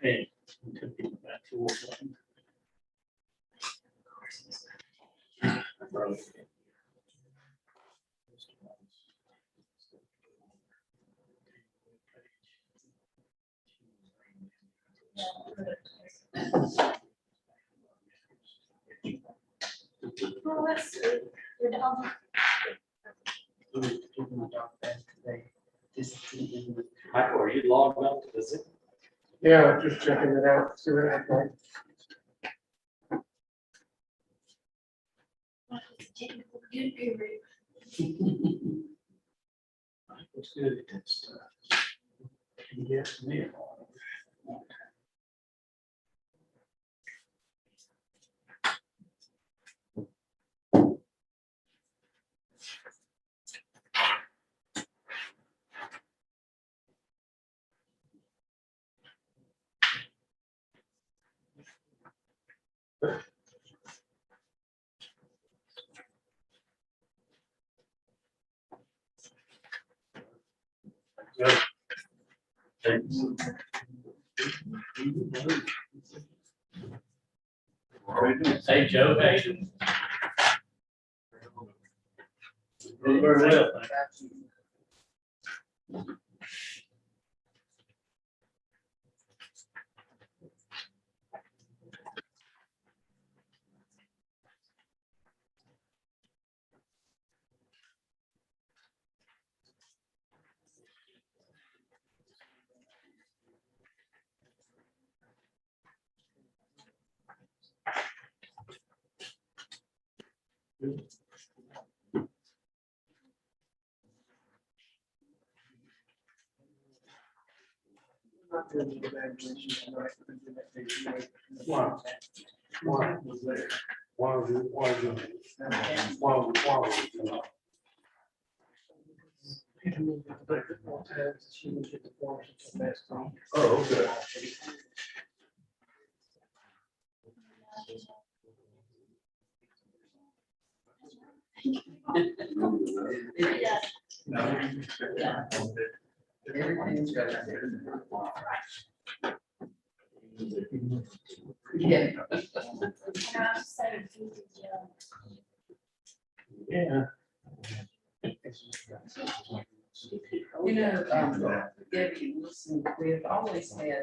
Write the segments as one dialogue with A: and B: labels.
A: Hey, took people back to work.
B: Oh, that's sweet. Your dog.
A: Michael, are you logged up to the Zoom?
C: Yeah, just checking it out, see what it's like.
B: Technical guru.
A: Michael's good at that stuff. He gets me a lot. Good. Thanks. Hey, Joe, how you doing? Doing very well, thank you. Why? Why was there? Why was it? Why was it? Why was it? Oh, okay.
B: Yeah.
D: Everything's got to Yeah.
B: And I was saying,
A: Yeah.
D: You know, Debbie, listen, we have always had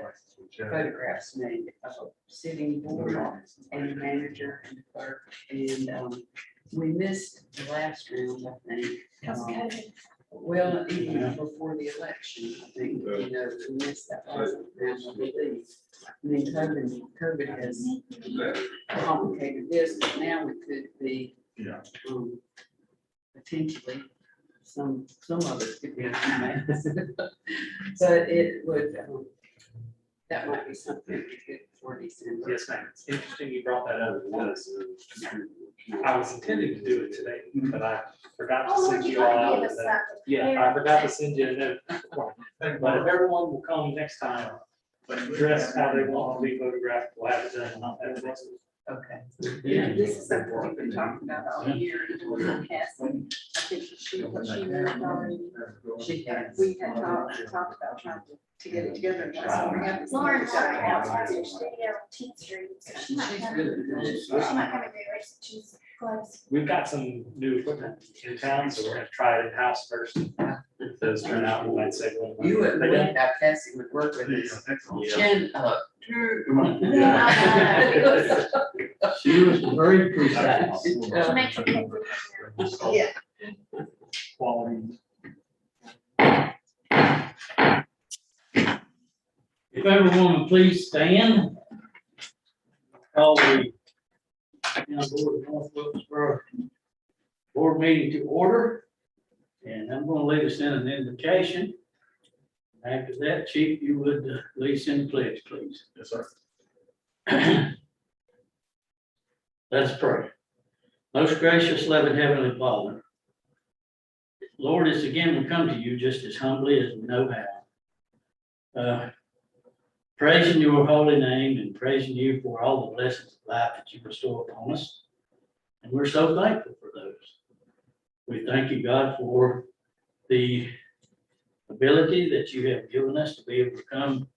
D: photographs made of sitting board and manager and clerk, and we missed the last round, I think.
B: because COVID.
D: Well, even before the election, I think, you know, we missed that last round, I believe. I mean, COVID has complicated this, but now we could be, potentially, some of it could be. But it would, that might be something we could for December.
A: Yes, ma'am. It's interesting you brought that up because I was intending to do it today, but I forgot to
B: Oh, Lord,
A: send
B: you
A: you all
B: might
A: out.
B: give us
A: a note.
B: that.
A: Yeah, I forgot to send you a note. But if everyone will come next time, dress how they want to be photographed, we'll have it done. Not that next week.
D: Okay. Yeah, this is something we've been talking about all year, and Cassie, I think she moved already. She has. We had talked about trying to get it together. And that's what we have.
B: Lauren's out at her studio on 10th Street, so she might
D: She's
B: come.
D: good at this.
B: She might come and do it. She's close.
A: We've got some new equipment in town, so we're gonna try it in-house first. If those turn out, we might say. well,
D: You wouldn't
A: they
D: believe
A: don't.
D: how Cassie would work with this.
A: Yeah.
D: Chin up.
C: She was very precise.
B: She makes a good.
D: Yeah.
A: Quality. If everyone would please stand. Call the Board of North Wilkesboro Board meeting to order. And I'm going to lead us in an invocation.
E: After that, Chief, you would lead us in the pledge, please.
F: Yes, sir.
E: Let's pray. Most gracious, loving Heavenly Father, Lord, as again we come to you just as humbly as we know how. Praising your holy name and praising you for all the blessings of life that you bestow upon us. And we're so thankful for those. We thank you, God, for the ability that you have given us to be able to come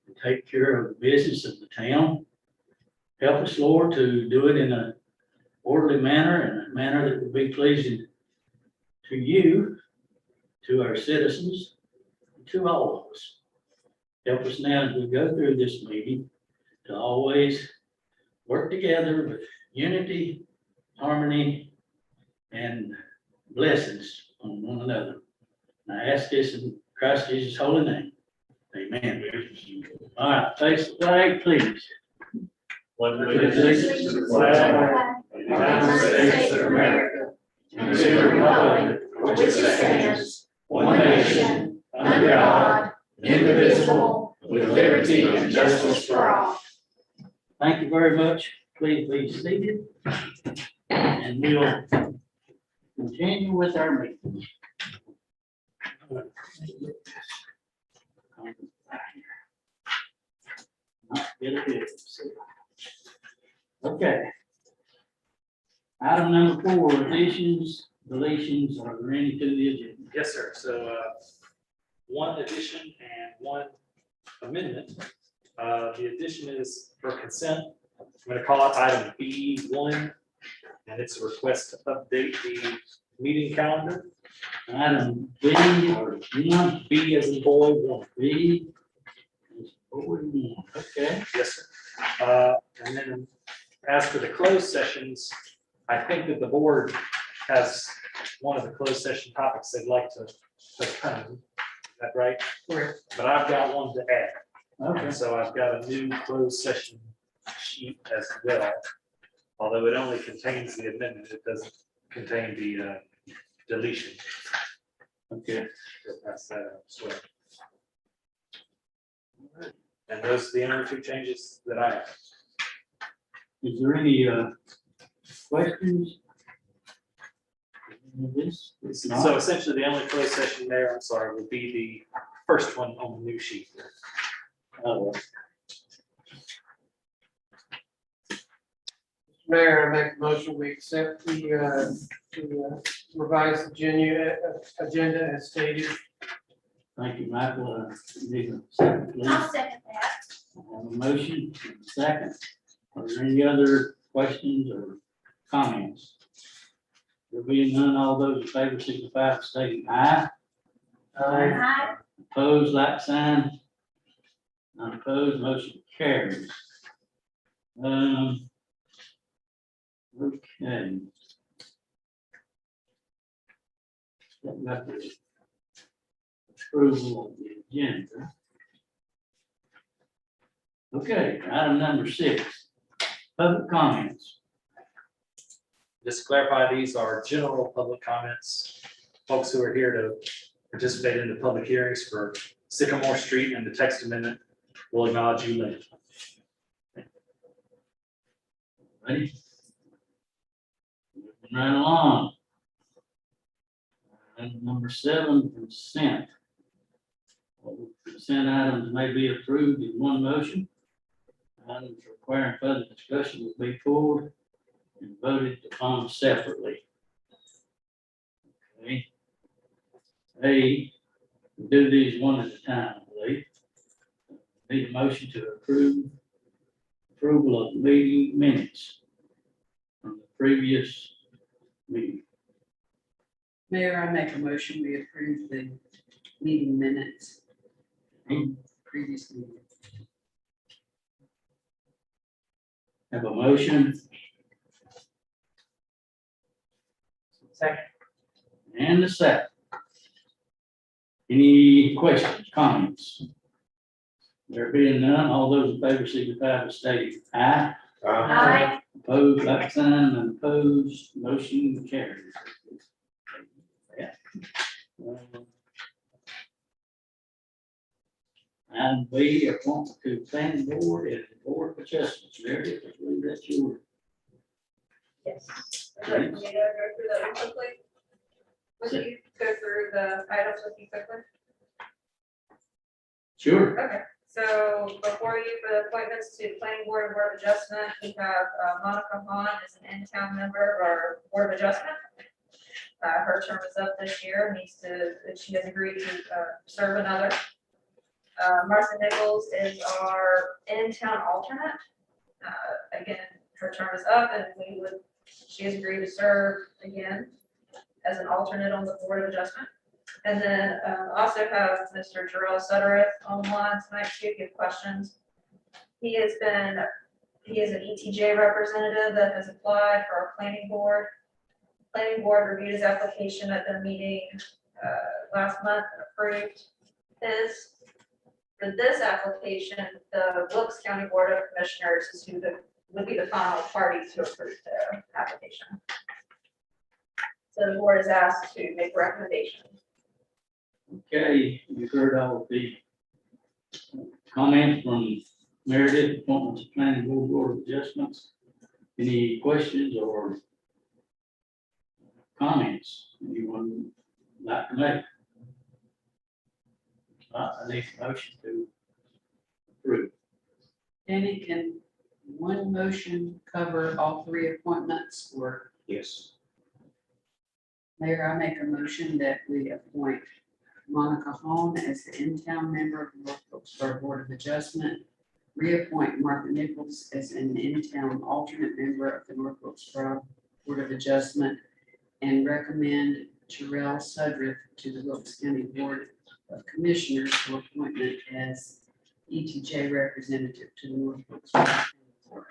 E: and take care of the business of the town. Help us, Lord, to do it in an orderly manner and a manner that will be pleasing to you, to our citizens, to all of us. Help us now as we go through this meeting to always work together with unity, harmony, and blessings on one another. And I ask this in Christ Jesus' holy name. Amen. All right, face the flag, please.
F: Allegiance to the flag of the United States of America, and to the republic for which it stands, one nation, under God, indivisible, with liberty and justice for all.
E: Thank you very much. Please be seated. And we'll continue with our meeting. Okay. Item number 4, additions, deletions, are there any to the agenda?
A: Yes, sir. So, one addition and one amendment. The addition is for consent. I'm going to call it item B1, and it's a request to update the meeting calendar.
E: Item B, or one,
A: B as in boy, 1.
E: B. is 41. Okay.
A: Yes, sir. And then as for the closed sessions, I think that the board has one of the closed session topics they'd like to postpone. Is that right?
D: Correct.
A: But I've got one to add.
E: Okay.
A: And so I've got a new closed session sheet as well. Although it only contains the amendment, it doesn't contain the deletion.
E: Okay.
A: So that's that out as well. And those are the only 2 changes that I have.
E: Is there any questions? This? It's not.
A: So essentially, the only closed session there, I'm sorry, would be the first one on the new sheet.
E: Oh,
C: Mayor, I make a motion, we accept the revised agenda as stated.
E: thank you, Michael. Need a second, please.
B: I'll second that.
E: I have a motion, and a second. Are there any other questions or comments? There being none, all those in favor signify by stating aye.
B: Aye.
E: Opposed, like sign. None opposed, motion carries. Okay. That got the approval of the agenda. Okay, item number 6, public comments.
A: Just to clarify, these are general public comments. Folks who are here to participate in the public hearings for Sycamore Street and the text amendment will acknowledge you later.
E: Ready? Moving right along. Item number 7, consent. All consent items may be approved in one motion. Items requiring further discussion will be pulled and voted upon separately. Okay. A, we do these one at a time, I believe. Need a motion to approval of meeting minutes from the previous meeting.
D: Mayor, I make a motion, we approve the meeting minutes from previous meeting.
E: Have a motion.
C: Second.
E: And a second. Any questions, comments? There being none, all those in favor signify by stating aye.
B: Aye.
E: Opposed, like sign, and opposed, motion carries. Yeah. Item B, appointment to planning board and board of adjustments. Meredith, I believe that's yours.
B: Yes.
G: Would you like me to go through that one quickly? Would you go through the items with you quickly?
E: Sure.
G: Okay, so before you for the appointments to the planning board and board of adjustment, we have Monica Hahn as an in-town member of our board of adjustment. Her term is up this year, she has agreed to serve another. Martha Nichols is our in-town alternate. Again, her term is up and she has agreed to serve again as an alternate on the board of adjustment. And then also have Mr. Jarrell Suttereth online tonight too, if you have questions. He is an ETJ representative that has applied for our planning board. Planning board reviewed his application at their meeting last month and approved his. For this application, the Wilkes County Board of Commissioners is who would be the final party to approve the application. So the board is asked to make recommendations.
E: Okay, you heard all of the comments from Meredith, appointment to planning board, board of adjustments. Any questions or comments anyone like to make? I need a motion to approve.
D: Danny, can one motion cover all three appointments, or
A: Yes.
D: Mayor, I make a motion that we appoint Monica Hahn as the in-town member of the North Wilkesboro Board of Adjustment, reappoint Martha Nichols as an in-town alternate member of the North Wilkesboro Board of Adjustment, and recommend Jarrell Sudrith to the Wilkes County Board of Commissioners for appointment as ETJ representative to the North Wilkesboro County Board.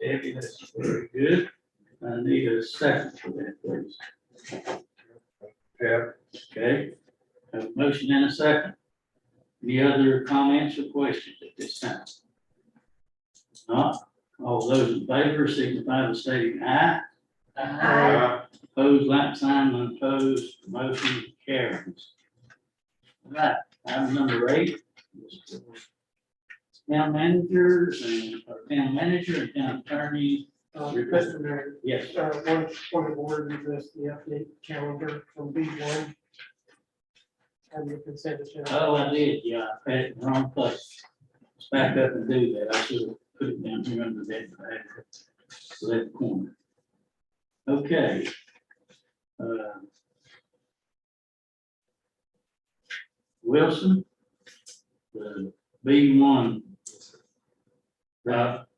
E: Debbie, that's very good. I need a second for that, please.
A: Yeah.
E: Okay, have a motion and a second. Any other comments or questions at this time? Not, all those in favor signify by stating aye.
B: Aye.
E: Opposed, like sign, unopposed, motion carries. All right, item number 8. Town managers and town manager and town attorney.
C: Mr. Mayor,
E: Yes,
C: one point of order is this, the update calendar from B1. And the consent agenda.
E: oh, I did, yeah, I had it in the wrong place. Let's back up and do that. I should have put it down here under that. Left corner. Okay. Wilson. The B1.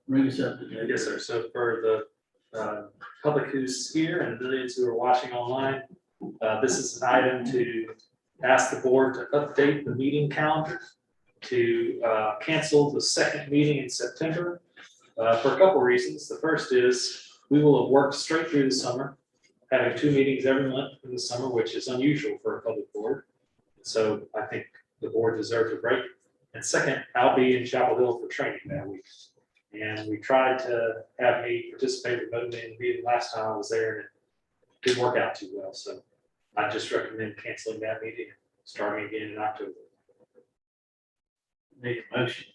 E: Bring us up to date.
A: Yes, sir. So for the public who's here and those who are watching online, this is an item to ask the board to update the meeting calendar to cancel the second meeting in September for a couple reasons. The first is we will have worked straight through the summer, having 2 meetings every month in the summer, which is unusual for a public board. So I think the board deserves a break. And second, I'll be in Chapel Hill for training that week. And we tried to have me participate remotely in the meeting last time I was there, and it didn't work out too well. So I just recommend canceling that meeting, starting again in October.
E: Need a motion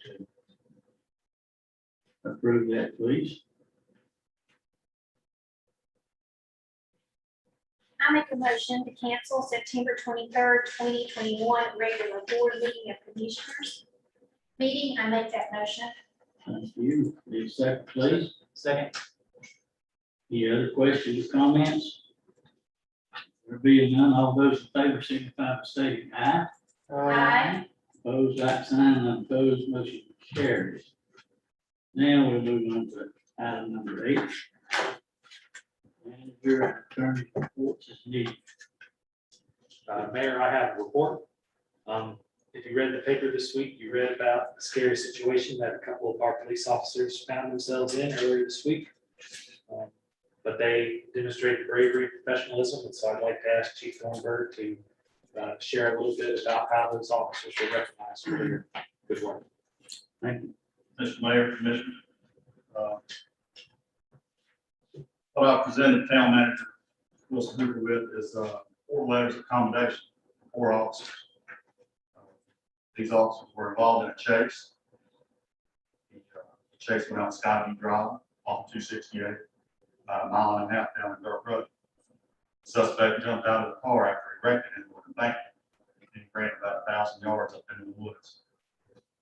E: to approve that, please.
B: I make a motion to cancel September 23rd, 2021 regular board meeting of commissioners. Meeting, I make that motion.
E: Thank you. Need a second, please. Second. Any other questions or comments? There being none, all those in favor signify by stating aye.
B: Aye.
E: Opposed, like sign, unopposed, motion carries. Now we'll move on to item number 8. Manager and attorney reports is needed.
A: Mayor, I have a report. If you read the paper this week, you read about the scary situation that a couple of our police officers found themselves in earlier this week. But they demonstrated bravery and professionalism, and so I'd like to ask Chief Thornburg to share a little bit about how those officers were recognized for their good work.
E: Thank you.
H: Mr. Mayor, Commissioner. What I presented town manager Wilson Hoover with is 4 letters of commendation for officers. These officers were involved in a chase. The chase went out Skyview Drive off 268, about a mile and a half down the dirt road. Suspect jumped out of the car after he wrecked it into an embankment. He ran about 1,000 yards up into the woods.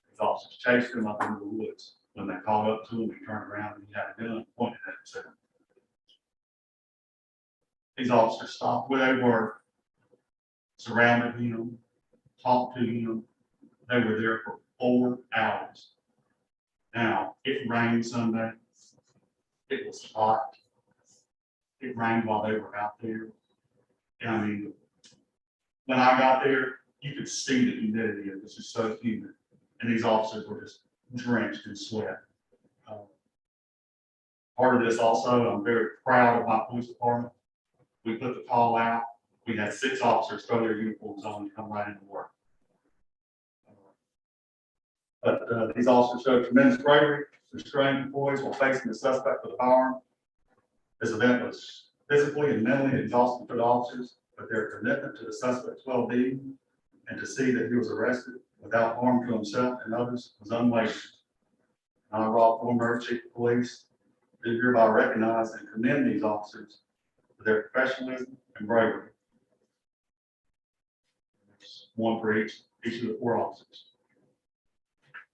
H: These officers chased him up into the woods. When they caught up to him, he turned around and he had a gun pointed at himself. These officers stopped where they were, surrounded him, talked to him. They were there for 4 hours. Now, it rained Sunday. It was hot. It rained while they were out there. And I mean, when I got there, you could see the humidity. It was just so humid. And these officers were just drenched in sweat. Part of this also, I'm very proud of my police department. We put the call out. We had 6 officers throw their uniforms on and come right into work. But these officers showed tremendous bravery, restraining employees while facing the suspect with a firearm. This event was physically and mentally exhausting for the officers, but their commitment to the suspect's well-being and to see that he was arrested without harm to himself and others was unwavering. I, Rob Thornburg, Chief of Police, do hereby recognize and commend these officers for their professionalism and bravery. There's one for each of the 4 officers.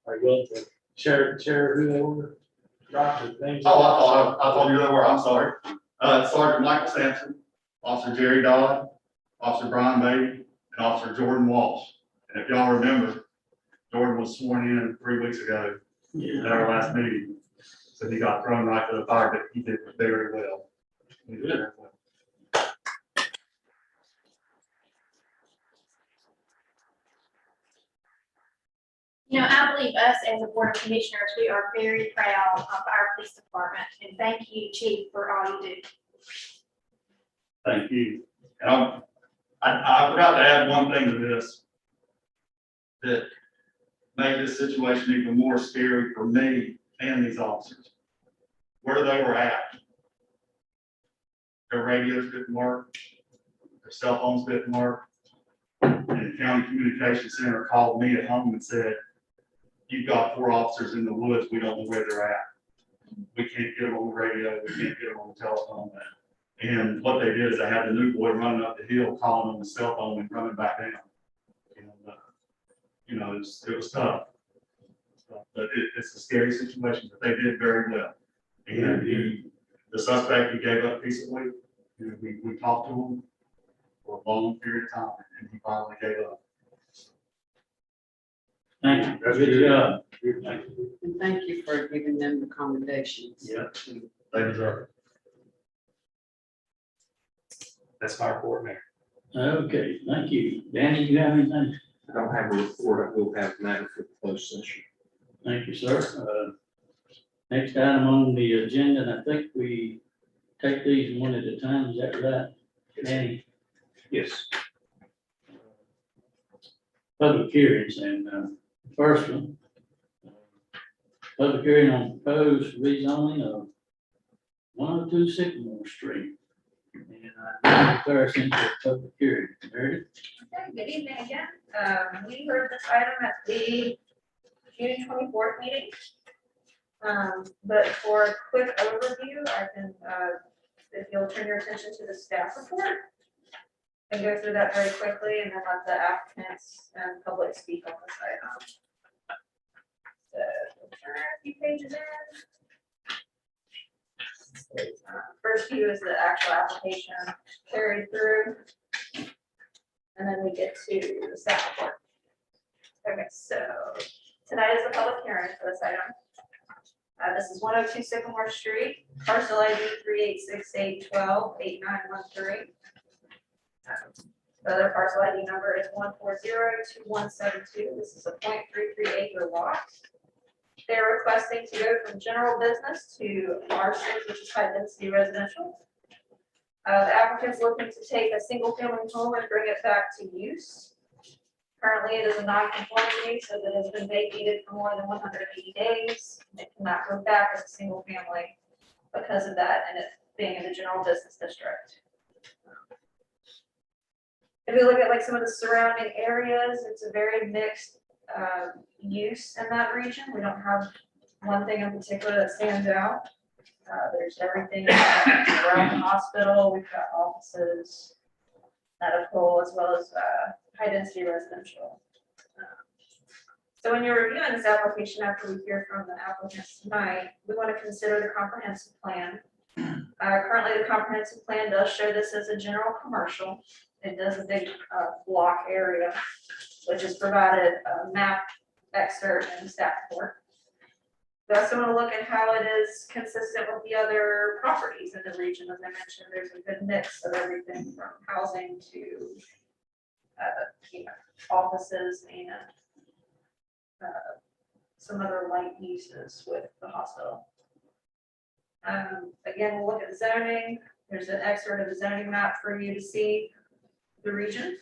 A: Are you willing to share who they were? Drop the names.
H: Oh, I told you they were, I'm sorry. Sergeant Michael Sampson, Officer Jerry Dodd, Officer Brian Beatty, and Officer Jordan Walsh. And if y'all remember, Jordan was sworn in 3 weeks ago at our last meeting. So he got thrown right to the fire, but he did very well. He did very well.
B: You know, I believe us as a board of commissioners, we are very proud of our police department, and thank you, chief, for all you do.
H: Thank you. And I forgot to add one thing to this that made this situation even more scary for me and these officers. Where they were at, their radios didn't work, their cell phones didn't work. And the county communication center called me at home and said, "You've got 4 officers in the woods, we don't know where they're at. We can't get them on the radio, we can't get them on the telephone." And what they did is they had the new boy running up the hill, calling on the cell phone and running back down. And, you know, it was tough. But it's a scary situation, but they did very well. And the suspect, he gave up peaceably. You know, we talked to him for a long period of time, and he finally gave up.
E: Thank you. Good job.
D: And thank you for giving them the accommodations.
H: Yeah, they deserve it.
A: That's my report, Mayor.
E: Okay, thank you. Danny, you have anything?
F: I don't have a report. I will have matter for closed session.
E: Thank you, sir. Next item on the agenda, and I think we take these one at a time, is that right? Danny?
F: Yes.
E: Public hearings, and first one, public hearing on proposed rezoning of 102 Sycamore Street. And I declare us into a public hearing. Meredith?
G: Okay, good evening again. We heard this item at the June 24th meeting. But for a quick overview, I can, if you'll turn your attention to the staff report and go through that very quickly and then let the applicants and public speak on this item. So, turn a few pages in. First view is the actual application carried through. And then we get to the staff report. Okay, so tonight is the public hearing for this item. This is 102 Sycamore Street, parcel ID 3868128913. The other parcel ID number is 1402172. This is a 0.33 acre lot. They're requesting to go from general business to R6, which is high density residential. The applicant's looking to take a single family home and bring it back to use. Currently, it is a non-conforming use, so that has been vacated for more than 180 days. It cannot go back as a single family because of that, and it being in the general business district. If you look at like some of the surrounding areas, it's a very mixed use in that region. We don't have one thing in particular that stands out. There's everything around the hospital. We've got offices, medical, as well as high density residential. So when you're reviewing this application, after we hear from the applicants tonight, we want to consider the comprehensive plan. Currently, the comprehensive plan does show this as a general commercial. It does a big block area, which is provided a map excerpt in the staff report. We also want to look at how it is consistent with the other properties in the region. As I mentioned, there's a good mix of everything from housing to offices and some other light uses with the hospital. Again, we'll look at zoning. There's an excerpt of the zoning map for you to see the region.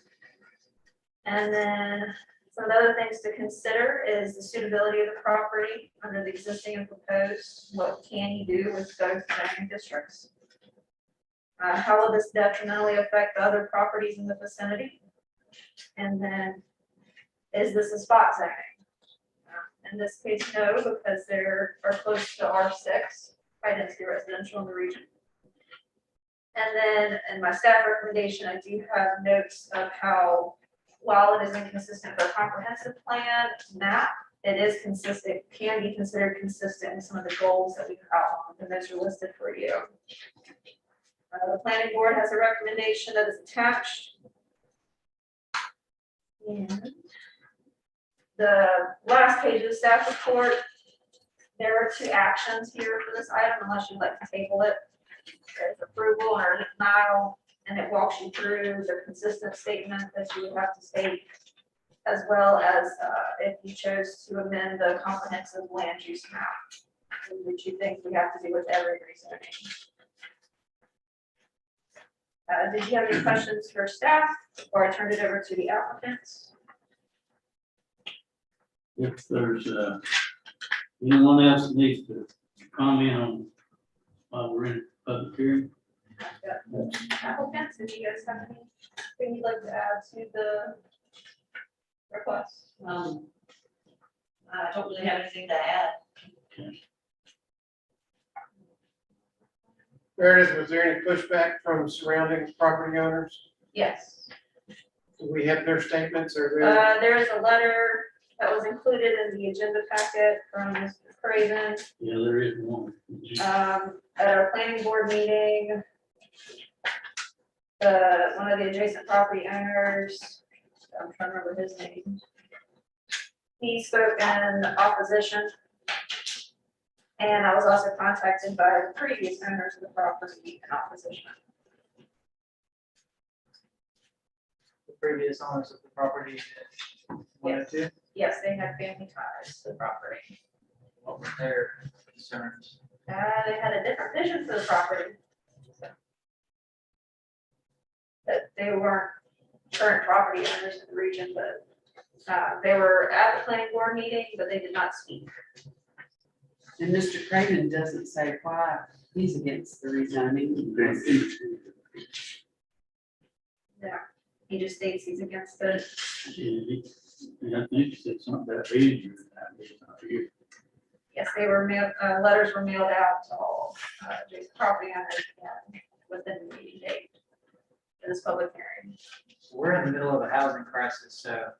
G: And then some other things to consider is the suitability of the property under the existing and proposed. What can you do with both zoning districts? How will this detrimentally affect the other properties in the vicinity? And then, is this a spot zoning? In this case, no, because they are close to R6, high density residential in the region. And then in my staff recommendation, I do have notes of how, while it is inconsistent for a comprehensive plan map, it is consistent, can be considered consistent with some of the goals that we've outlined, and those are listed for you. The planning board has a recommendation that is attached. And the last page of the staff report, there are 2 actions here for this item, unless you'd like to table it. There's approval or denial, and it walks you through the consistent statement that you would have to state, as well as if you chose to amend the comprehensive land use map, which you think we have to do with every rezoning. Did you have any questions for staff before I turned it over to the applicants?
E: If there's anyone else that needs to comment on while we're in public hearing.
G: Applicants, if you guys have anything you'd like to add to the request?
F: I don't really have anything to add.
C: Meredith, was there any pushback from surrounding property owners?
G: Yes.
C: Do we have their statements or
G: There is a letter that was included in the agenda packet from Mr. Craven.
E: Yeah, there is one.
G: At our planning board meeting, one of the adjacent property owners, I'm trying to remember his name. He spoke in opposition. And I was also contacted by the previous owners of the property in opposition.
I: The previous owners of the property wanted to,
G: Yes, they had family ties to the property.
I: what were their concerns?
G: They had a different vision for the property. So, that they weren't current property owners in the region, but they were at the planning board meeting, but they did not speak.
D: And Mr. Craven doesn't say why he's against the rezoning.
G: Yeah, he just states he's against it.
E: Yeah, I think you said something about region.
G: Yes, they were mailed, letters were mailed out to all adjacent property owners and within the meeting date for this public hearing.
I: We're in the middle of a housing crisis, so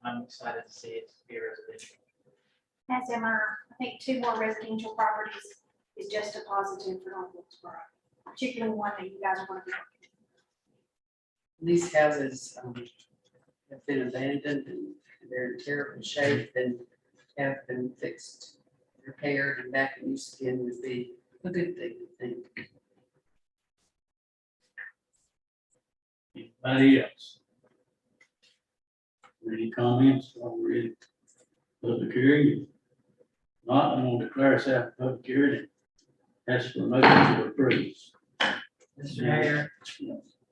I: I'm excited to see it be residential.
B: As am I. I think 2 more residential properties is just a positive for North Wilkesboro, particularly one that you guys are going to be.
D: These houses have been abandoned and they're in terrible shape and have been fixed, repaired, and back in use again would be a good thing, I think.
E: Anybody else? Any comments while we're in public hearing? Not, I'm gonna declare us out of public hearing. That's for motion to approve.
I: Mr. Mayor,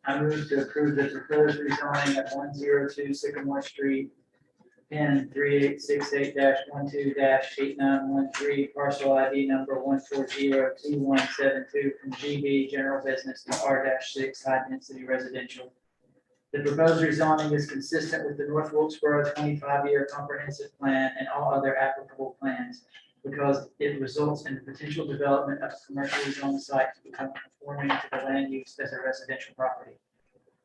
I: I move to approve the proposed rezoning at 102 Sycamore Street, PIN 3868-12-8913, parcel ID number 1402172 from GB General Business to R-6 High Density Residential. The proposed rezoning is consistent with the North Wilkesboro 25-year comprehensive plan and all other applicable plans because it results in the potential development of a commercially zoned site to become conforming to the land use as a residential property.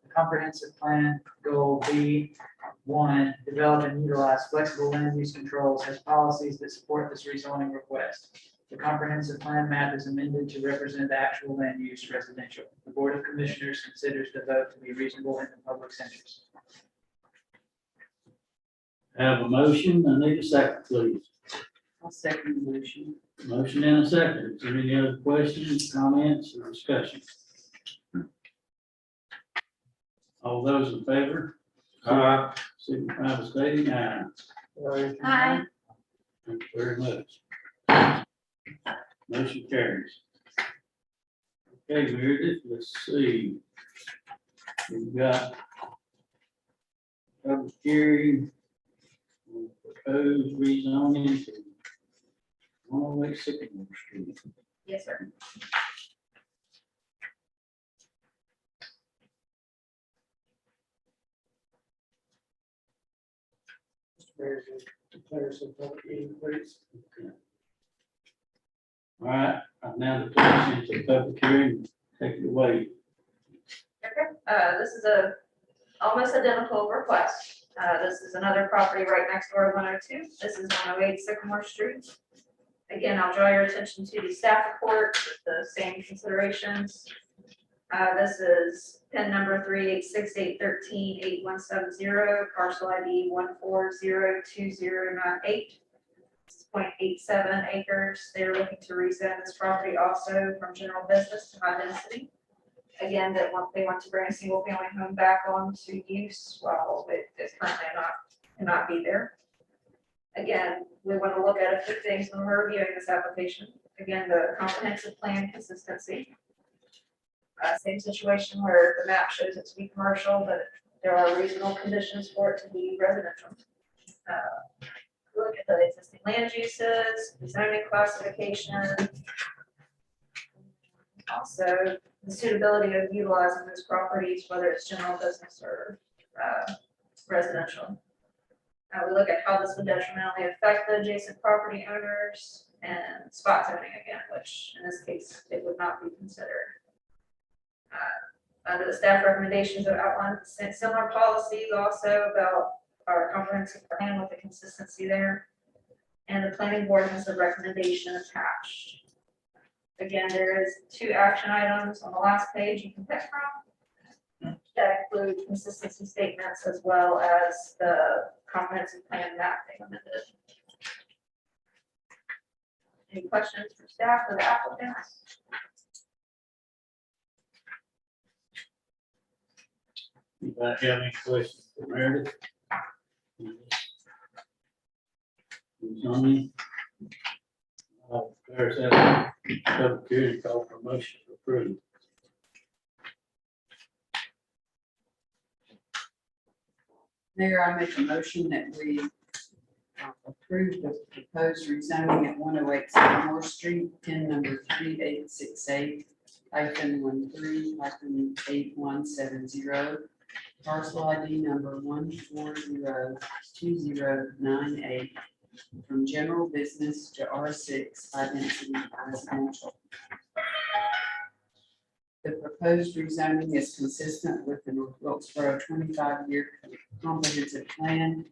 I: The comprehensive plan goal B1, develop and utilize flexible land use controls, has policies that support this rezoning request. The comprehensive plan map is amended to represent the actual land use residential. The Board of Commissioners considers the vote to be reasonable in the public's interest.
E: Have a motion, I need a second, please.
D: I'll second the motion.
E: Motion and a second. Is there any other questions, comments, or discussion? All those in favor? Signify by stating aye.
B: Aye.
E: Thank you very much. Motion carries. Okay, Meredith, let's see. We've got public hearing, on proposed rezoning to 108 Sycamore Street.
G: Yes, sir.
C: Mayor, declare some public meeting, please.
E: All right, I've now declared into the public hearing, take it away.
G: Okay, this is a almost identical request. This is another property right next door to 102. This is 108 Sycamore Street. Again, I'll draw your attention to the staff report, with the same considerations. This is PIN number 38668138170, parcel ID 1402098. 0.87 acres. They're looking to rezone this property also from general business to high density. Again, they want to bring a single family home back onto use while it is currently cannot be there. Again, we want to look at a few things when we're reviewing this application. Again, the comprehensive plan consistency. Same situation where the map shows it to be commercial, but there are reasonable conditions for it to be residential. Look at the existing land uses, zoning classification. Also, the suitability of utilizing those properties, whether it's general business or residential. We look at how this would detrimentally affect the adjacent property owners and spot zoning again, which in this case, it would not be considered. Under the staff recommendations that outline similar policies also about our comprehensive plan with the consistency there. And the planning board has a recommendation attached. Again, there is 2 action items on the last page you can pick from. That include consistency statements as well as the comprehensive plan mapping amended. Any questions for staff or the applicants?
E: Anybody have any questions for Meredith? Zoning. There's that public hearing call for motion to approve.
D: Mayor, I make a motion that we approve the proposed rezoning at 108 Sycamore Street, PIN number 3868-13-8170, parcel ID number 1402098, from general business to R6 high density residential. The proposed rezoning is consistent with the North Wilkesboro 25-year comprehensive plan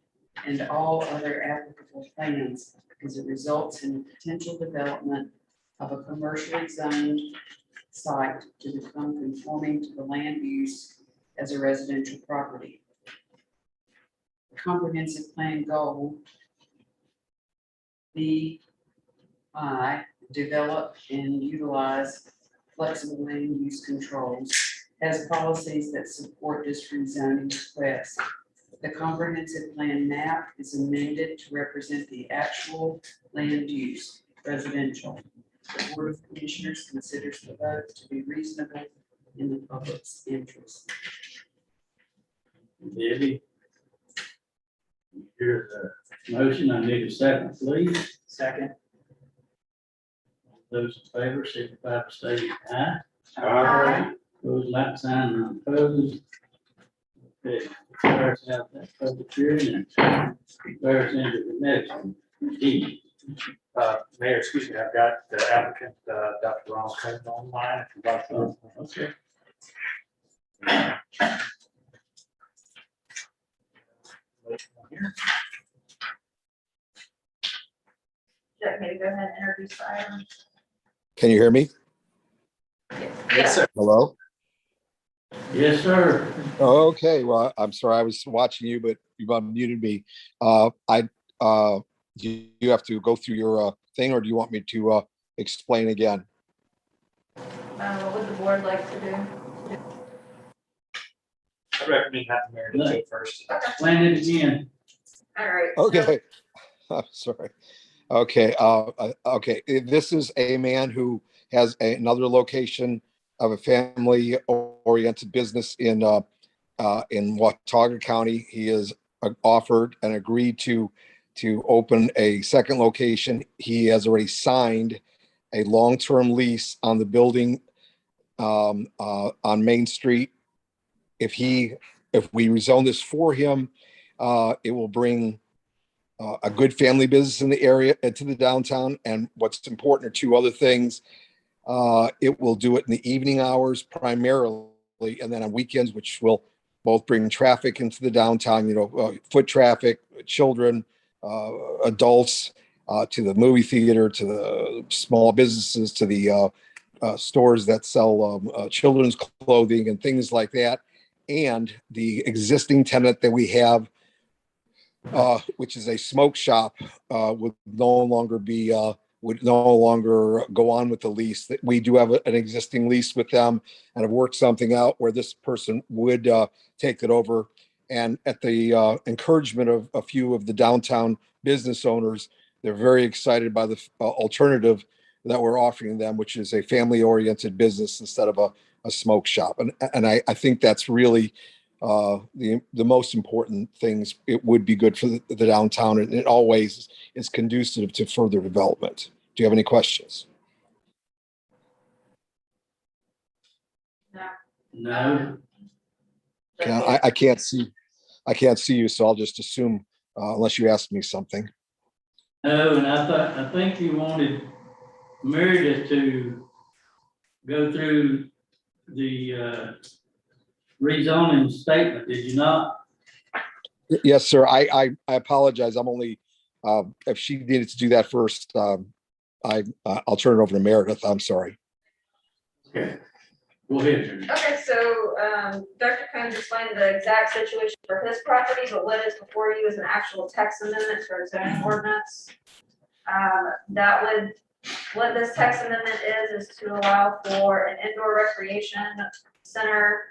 D: and all other applicable plans because it results in the potential development of a commercially zoned site to become conforming to the land use as a residential property. The comprehensive plan goal B.I. develop and utilize flexible land use controls, has policies that support this rezoning request. The comprehensive plan map is amended to represent the actual land use residential. The Board of Commissioners considers the vote to be reasonable in the public's interest.
E: Debbie? Here's the motion. I need a second, please.
I: Second.
E: Those in favor, signify by stating aye.
B: Aye.
E: Those like sign, none opposed. Okay, there's out that public hearing and there's into the next one. D.
A: Mayor, excuse me, I've got the applicant, Dr. Ron Cohen online, if you'd like to.
E: Okay.
G: Jack, maybe go ahead and introduce the item.
F: Can you hear me?
A: Yes, sir.
F: Hello?
E: Yes, sir.
F: Okay, well, I'm sorry, I was watching you, but you've unmuted me. Do you have to go through your thing, or do you want me to explain again?
G: What would the board like to do?
A: I recommend having Mary do it first.
E: Explain it again.
G: All right. so-
F: Okay, I'm sorry. Okay, okay, this is a man who has another location of a family-oriented business in Watauga County. He has offered and agreed to open a second location. He has already signed a long-term lease on the building on Main Street. If we rezone this for him, it will bring a good family business in the area to the downtown. And what's important are two other things. It will do it in the evening hours primarily, and then on weekends, which will both bring traffic into the downtown, foot traffic, children, adults, to the movie theater, to the small businesses, to the stores that sell children's clothing and things like that. And the existing tenant that we have, which is a smoke shop, would no longer go on with the lease. That we do have an existing lease with them and have worked something out where this person would take it over. And at the encouragement of a few of the downtown business owners, they're very excited by the alternative that we're offering them, which is a family-oriented business instead of a smoke shop. And I think that's really the most important things. It would be good for the downtown, and it always is conducive to further development. Do you have any questions?
E: No.
F: Okay, I can't see you, so I'll just assume unless you ask me something.
E: Oh, and I think you wanted Meredith to go through the rezoning statement, did you not?
F: Yes, sir. I apologize. I'm only if she needed to do that first, I'll turn it over to Meredith. I'm sorry.
E: Okay. Go ahead.
G: Okay, so Dr. Combs explained the exact situation for his property, but what is before you is an actual text amendment for a zoning ordinance. What this text amendment is to allow for an indoor recreation center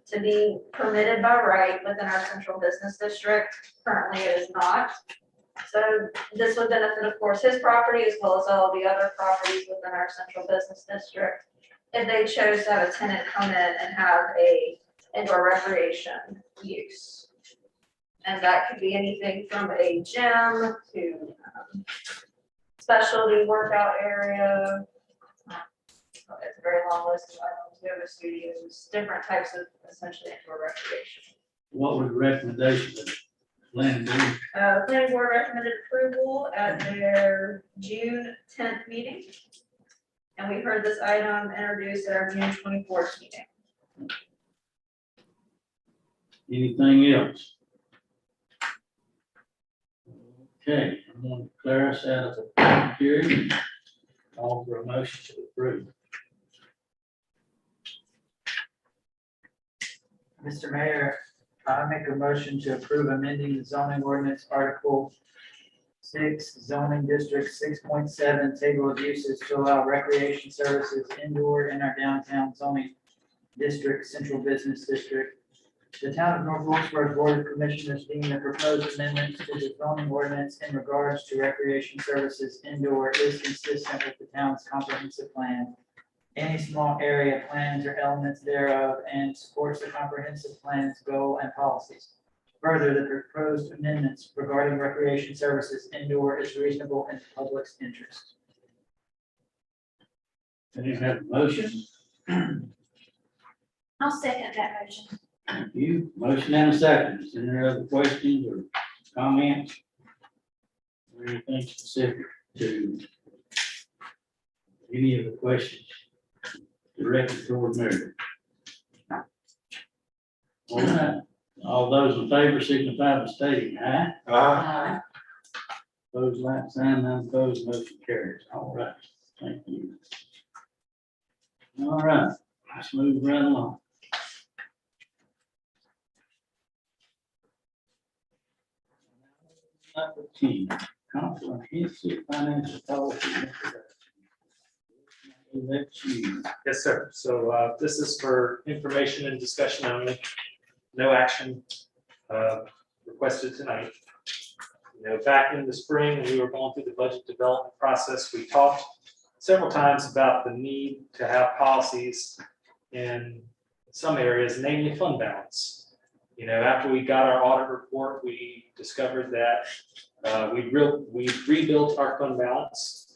G: to be permitted by right within our central business district. Currently, it is not. So this would benefit, of course, his property as well as all the other properties within our central business district, if they chose to have a tenant come in and have a indoor recreation use. And that could be anything from a gym to specialty workout area. It's a very long list of items, yoga studios, different types of essentially indoor recreation.
E: What was the recommendation of the planning board?
G: The planning board recommended approval at their June 10th meeting. And we heard this item introduced at our June 24th meeting.
E: Anything else? Okay, I'm going to declare us out of the public hearing. Call for a motion to approve.
I: Mr. Mayor, I make a motion to approve amending the zoning ordinance Article 6, zoning district 6.7, table of uses to allow recreation services indoor in our downtown zoning district, central business district. The town of North Wilkesboro Board of Commissioners deem the proposed amendments to the zoning ordinance in regards to recreation services indoor is consistent with the town's comprehensive plan, any small area plans or elements thereof, and supports the comprehensive plan's goal and policies. Further, the proposed amendments regarding recreation services indoor is reasonable in the public's interest.
E: Do you have a motion?
B: I'll second that motion.
E: Thank you. Motion and a second. Is there other questions or comments? Or anything specific to any of the questions directed toward Meredith? All right. All those in favor signify by stating aye.
D: Aye.
E: Opposed, like sign, none opposed, motion carries. All right, thank you. All right, let's move right along. Number 10, comprehensive financial policy. introduction. Let you.
A: Yes, sir. So this is for information and discussion only. No action requested tonight. You know, back in the spring, when we were going through the budget development process, we talked several times about the need to have policies in some areas, namely fund balance. You know, after we got our audit report, we discovered that we rebuilt our fund balance.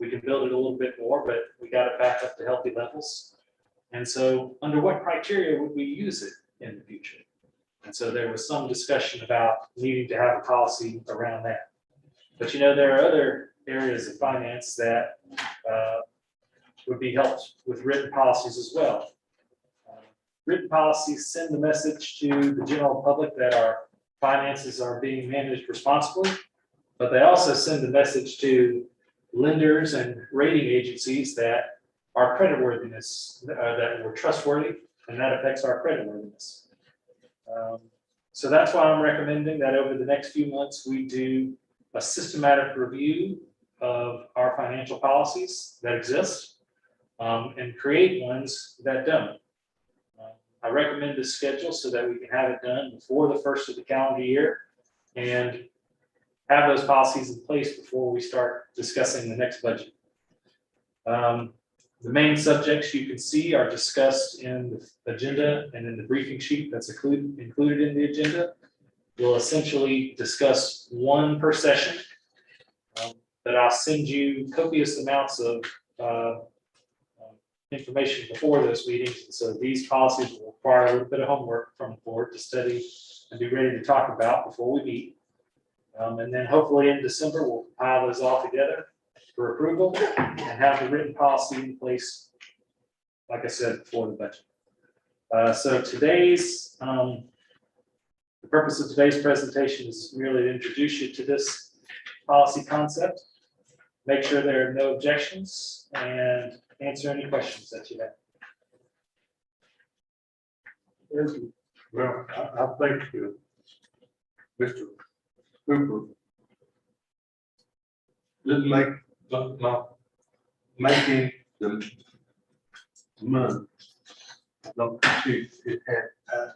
A: We can build it a little bit more, but we got it back up to healthy levels. And so under what criteria would we use it in the future? And so there was some discussion about needing to have a policy around that. But you know, there are other areas of finance that would be helped with written policies as well. Written policies send the message to the general public that our finances are being managed responsibly, but they also send the message to lenders and rating agencies that our creditworthiness, that we're trustworthy, and that affects our creditworthiness. So that's why I'm recommending that over the next few months, we do a systematic review of our financial policies that exist and create ones that don't. I recommend this schedule so that we can have it done before the first of the calendar year and have those policies in place before we start discussing the next budget. The main subjects you can see are discussed in the agenda and in the briefing sheet that's included in the agenda. We'll essentially discuss one per session, but I'll send you copious amounts of information before those meetings. And so these policies will require a little bit of homework from the board to study and be ready to talk about before we meet. And then hopefully in December, we'll compile those all together for approval and have the written policy in place, like I said, before the budget. So today's, the purpose of today's presentation is merely to introduce you to this policy concept, make sure there are no objections, and answer any questions that you have.
F: Well, I think Mr. Cooper didn't make, not making the money. No, it had, I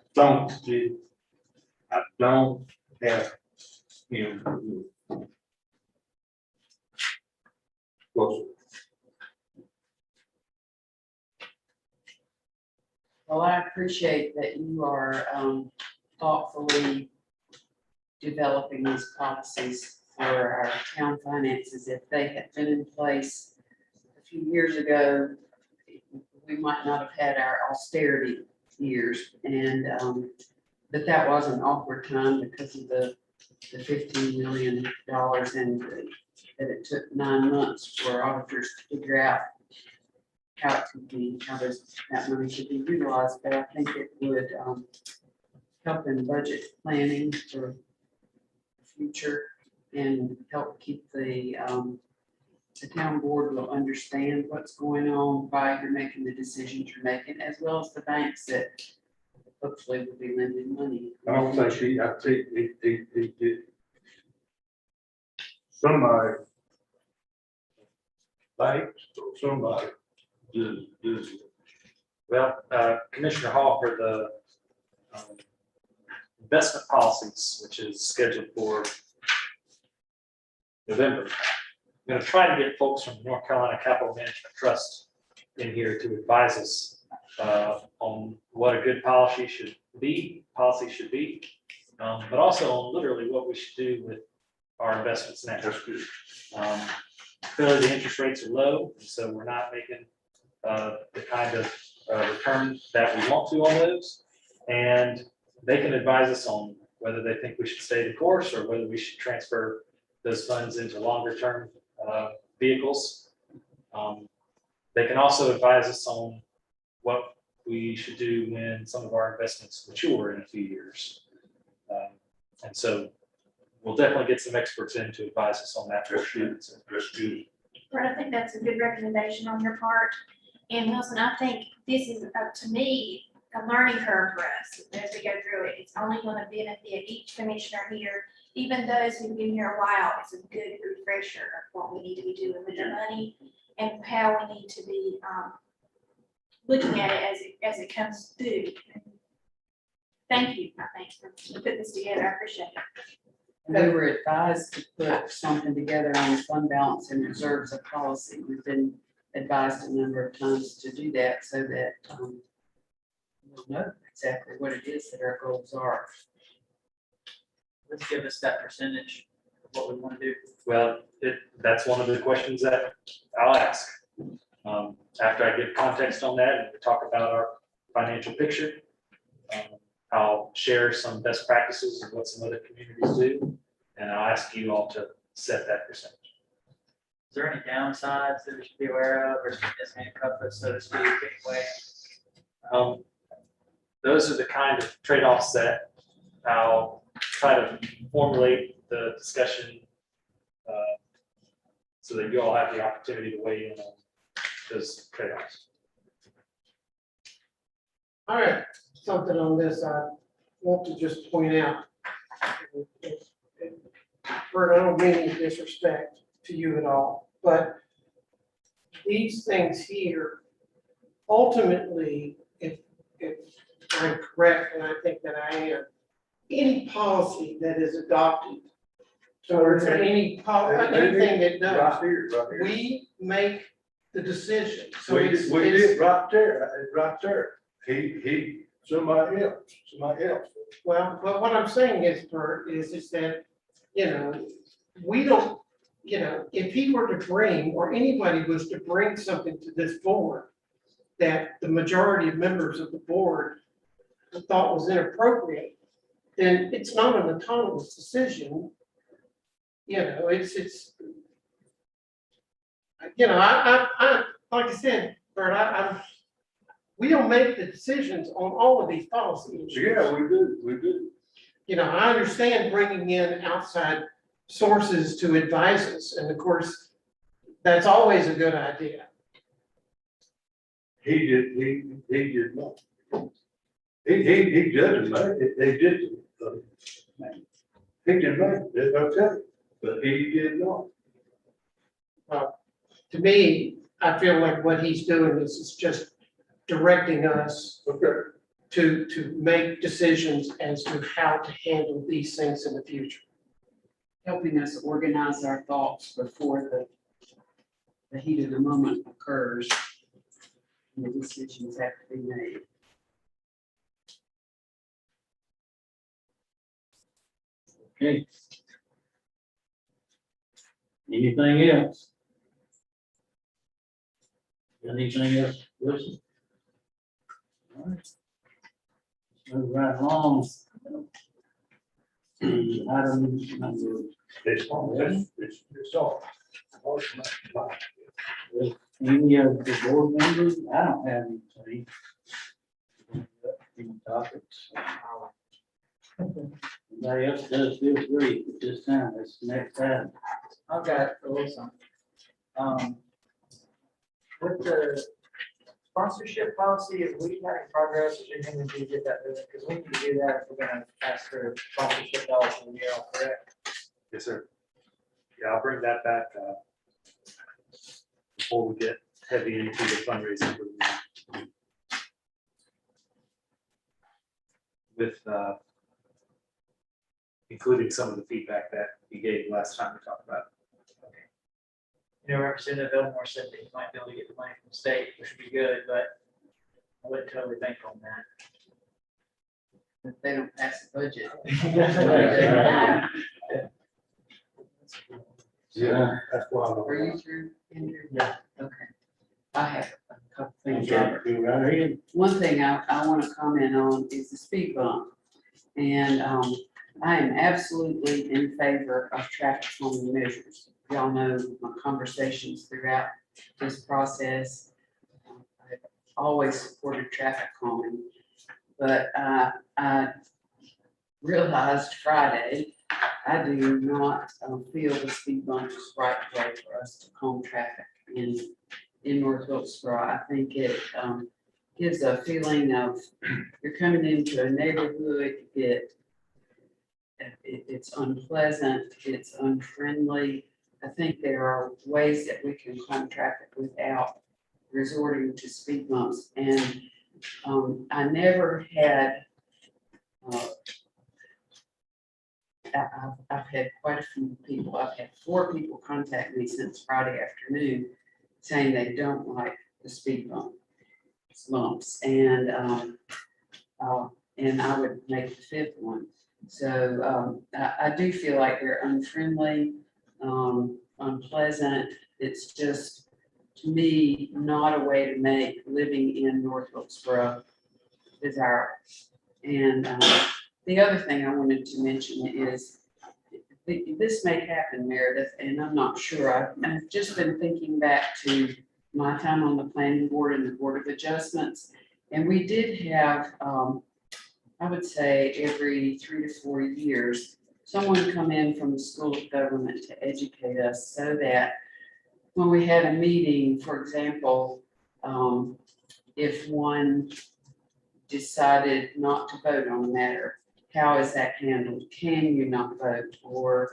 F: don't have him. Closer.
D: Well, I appreciate that you are thoughtfully developing these policies for our town finances. If they had been in place a few years ago, we might not have had our austerity years. And but that was an awkward time because of the $15 million and that it took 9 months for auditors to figure out how it could be, how that money should be utilized. But I think it would help in budget planning for the future and help keep the town board will understand what's going on, why you're making the decisions you're making, as well as the banks that hopefully will be lending money.
F: I don't think I think he somebody, banks or somebody, did.
A: Well, Commissioner Hall, for the investment policies, which is scheduled for November, I'm going to try to get folks from North Carolina Capital Management Trust in here to advise us on what a good policy should be, but also on literally what we should do with our investments now.
F: That's good.
A: Clearly, the interest rates are low, so we're not making the kind of return that we want to on those. And they can advise us on whether they think we should stay the course or whether we should transfer those funds into longer-term vehicles. They can also advise us on what we should do when some of our investments mature in a few years. And so we'll definitely get some experts in to advise us on that.
F: That's good.
B: Brett, I think that's a good recommendation on your part. And Wilson, I think this is, to me, a learning curve for us as we go through it. It's only going to benefit each commissioner here, even those who've been here a while. It's a good refresher of what we need to be doing with the money and how we need to be looking at it as it comes through. Thank you, I think, for putting this together. I appreciate it.
D: We were advised to put something together on fund balance and reserves of policy. We've been advised a number of times to do that so that we'll know exactly what it is that our goals are.
I: Let's give us that percentage of what we want to do.
A: Well, that's one of the questions that I'll ask. After I give context on that and we talk about our financial picture, I'll share some best practices of what some other communities do, and I'll ask you all to set that percentage.
I: Is there any downsides that we should be aware of, or is it handcuffed, so to speak, anyway?
A: Those are the kind of trade-offs that I'll try to formulate the discussion so that you all have the opportunity to weigh in on those trade-offs.
C: All right, something on this I want to just point out. Bert, I don't mean any disrespect to you at all, but these things here, ultimately, if I'm correct, and I think that I am, any policy that is adopted, or anything that does,
F: Right here.
C: we make the decision. So
F: We
C: it's,
F: did right there. He, somebody else.
C: well, but what I'm saying is, Bert, is that, we don't, if he were to bring, or anybody was to bring something to this board that the majority of members of the board thought was inappropriate, then it's not an autonomous decision. It's, I, like I said, Bert, we don't make the decisions on all of these policy issues.
F: Yeah, we do.
C: I understand bringing in outside sources to advise us, and of course, that's always a good idea.
F: He did not. He doesn't make it, he did. He did make it, okay, but he did not.
C: To me, I feel like what he's doing is just directing us
F: Okay.
C: to make decisions as to how to handle these things in the future.
D: Helping us organize our thoughts before the heat of the moment occurs. And the decisions have to be made.
E: Okay. Anything else? Anything else, Wilson? All right. Move right along. Item number,
F: It's all.
E: any of the board members, I don't have anything. Any topics? Anybody else does, feel free at this time, it's next time.
I: I've got a little something. With the sponsorship policy, if we had any progress, is there anything we do to get that moving? Because we need to do that if we're gonna ask for sponsorship dollars from the year, correct?
A: Yes, sir. Yeah, I'll bring that back before we get heavy into the fundraising. With including some of the feedback that you gave last time we talked about.
I: Representative Elmore said that you might be able to get the money from the state, which would be good, but I wouldn't totally bank on that.
D: If they don't pass the budget.
F: Yeah, that's why.
D: Are you through, Andrew?
I: Yeah.
D: Okay. I have a couple Thank you, Robert.
E: Go right ahead.
D: One thing I want to comment on is the speed bump. And I am absolutely in favor of traffic calming measures. Y'all know my conversations throughout this process. I've always supported traffic calming. But I realized Friday, I do not feel the speed bump is the right way for us to calm traffic in North Wilkesboro. I think it gives a feeling of you're coming into a neighborhood, it's unpleasant, it's unfriendly. I think there are ways that we can calm traffic without resorting to speed bumps. And I never had, I've had quite a few people, I've had 4 people contact me since Friday afternoon saying they don't like the speed bumps, and I would make the 5th one. So I do feel like they're unfriendly, unpleasant. It's just, to me, not a way to make living in North Wilkesboro desirable. And the other thing I wanted to mention is, this may happen, Meredith, and I'm not sure. I've just been thinking back to my time on the planning board and the Board of Adjustments. And we did have, I would say every 3 to 4 years, someone come in from the School of Government to educate us, so that when we had a meeting, for example, if one decided not to vote on a matter, how is that handled? Can you not vote? Or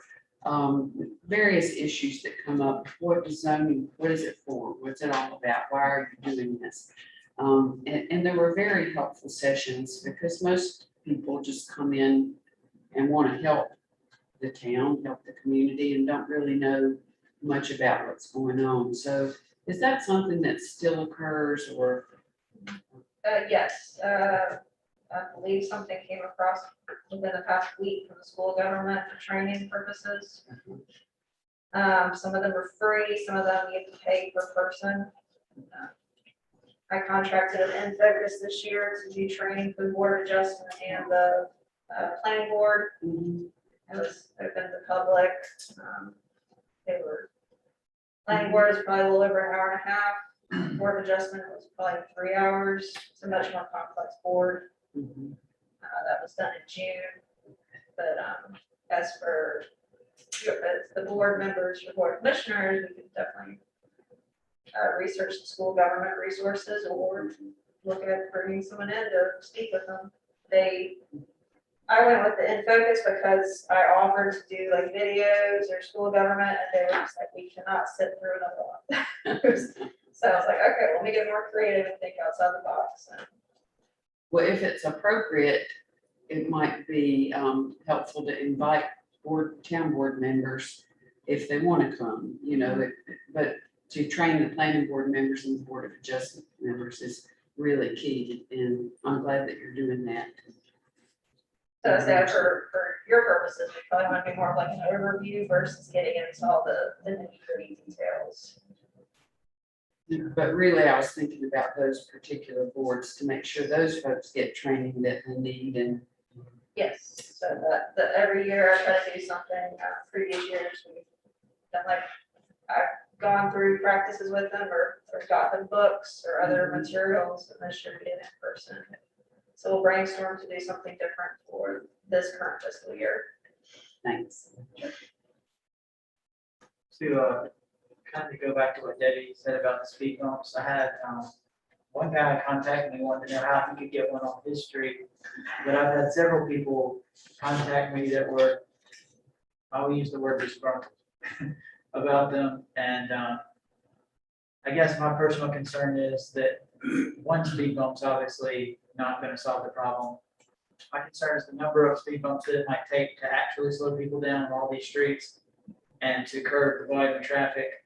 D: various issues that come up. What is zoning? What is it for? What's it all about? Why are you doing this? And there were very helpful sessions, because most people just come in and want to help the town, help the community, and don't really know much about what's going on. So is that something that still occurs, or?
G: Yes, I believe something came across within the past week from the school government for training purposes. Some of them are free, some of them you have to pay per person. I contracted an Infocus this year to do training for the Board of Adjustment and the planning board. It was open to the public. Planning board is probably a little over an hour and a half. Board of Adjustment was probably 3 hours. It's a much more complex board. That was done in June. But as for the board members, your board commissioners, we could definitely research the school government resources, or look at bringing someone in to speak with them. I went with the Infocus because I offered to do like videos or school government, and they were just like, we cannot sit through another one. So I was like, okay, let me get more creative and think outside the box.
D: Well, if it's appropriate, it might be helpful to invite town board members if they want to come, but to train the planning board members and the Board of Adjustment members is really key, and I'm glad that you're doing that.
G: So for your purposes, we probably want to be more of like an overview versus getting into all the nitty-gritty details.
D: But really, I was thinking about those particular boards to make sure those folks get training that they need. And
G: yes, so that every year I try to do something. Previous years we've done, like, I've gone through practices with them, or got them books or other materials, and this year we did in person. So we'll brainstorm to do something different for this current fiscal year.
D: thanks.
I: To kind of go back to what Debbie said about the speed bumps, I had one guy contact me, wanted to know how he could get one on his street. But I've had several people contact me that were, I'll use the word disgruntled about them. And I guess my personal concern is that one speed bump's obviously not going to solve the problem. My concern is the number of speed bumps that it might take to actually slow people down on all these streets and to curb the volume of traffic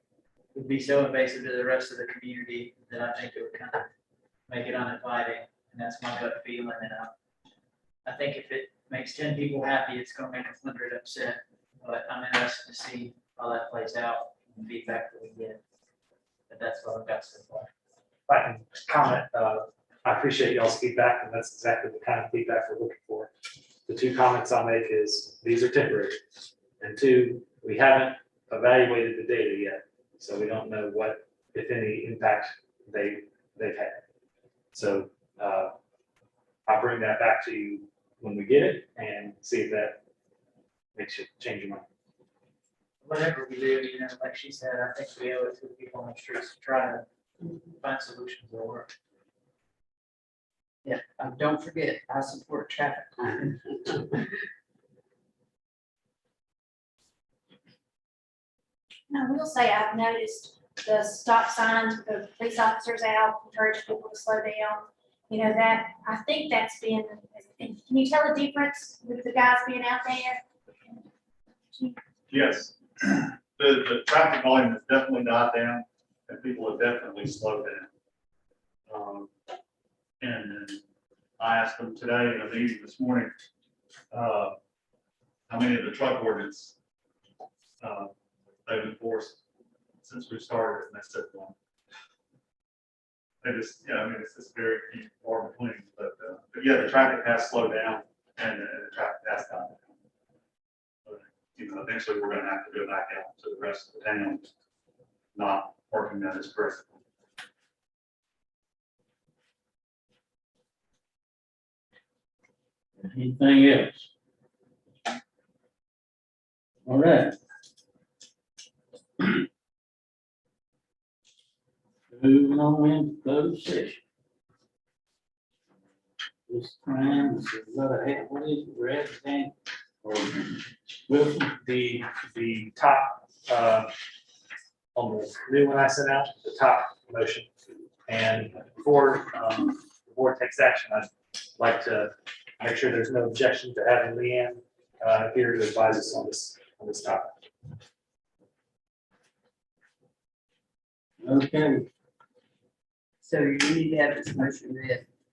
I: would be so invasive to the rest of the community that I think it would kind of make it uninviting. And that's my gut feeling. And I think if it makes 10 people happy, it's going to make 100 upset. But I'm interested to see how that plays out and feedback that we get. But that's what I've got so far.
A: if I can comment, I appreciate y'all's feedback, and that's exactly the kind of feedback we're looking for. The two comments I'll make is, these are temporary, and two, we haven't evaluated the data yet, so we don't know what, if any, impact they've had. So, I'll bring that back to you when we get it and see if that makes you change your mind.
I: Whatever we do, you know, like she said, I think we owe it to the people on the streets to try to find solutions that work.
D: Yeah, don't forget, I support traffic calming.
B: And I will say, I've noticed the stop signs, with the police officers out, encourage people to slow down. You know, that, I think that's been, can you tell the difference with the guys being out there?
H: Yes, the traffic volume has definitely died down, and people have definitely slowed down. And then I asked them today in a meeting this morning, how many of the truck ordinance they've enforced since we started, and they said one. They just, I mean, it's just very few far between, but yeah, the traffic has slowed down, and the traffic has died down. But, you know, eventually we're gonna have to go back out to the rest of the town, not working at its present.
E: Anything else? All right. Moving on into closed session. This time, this is what is it, Brad, Dan, or Wilson?
A: The top, on the new one I sent out, the top motion. And before the board takes action, I'd like to make sure there's no objection to having Leanne here to advise us on this topic.
E: Okay,
D: So you need to have this motion read.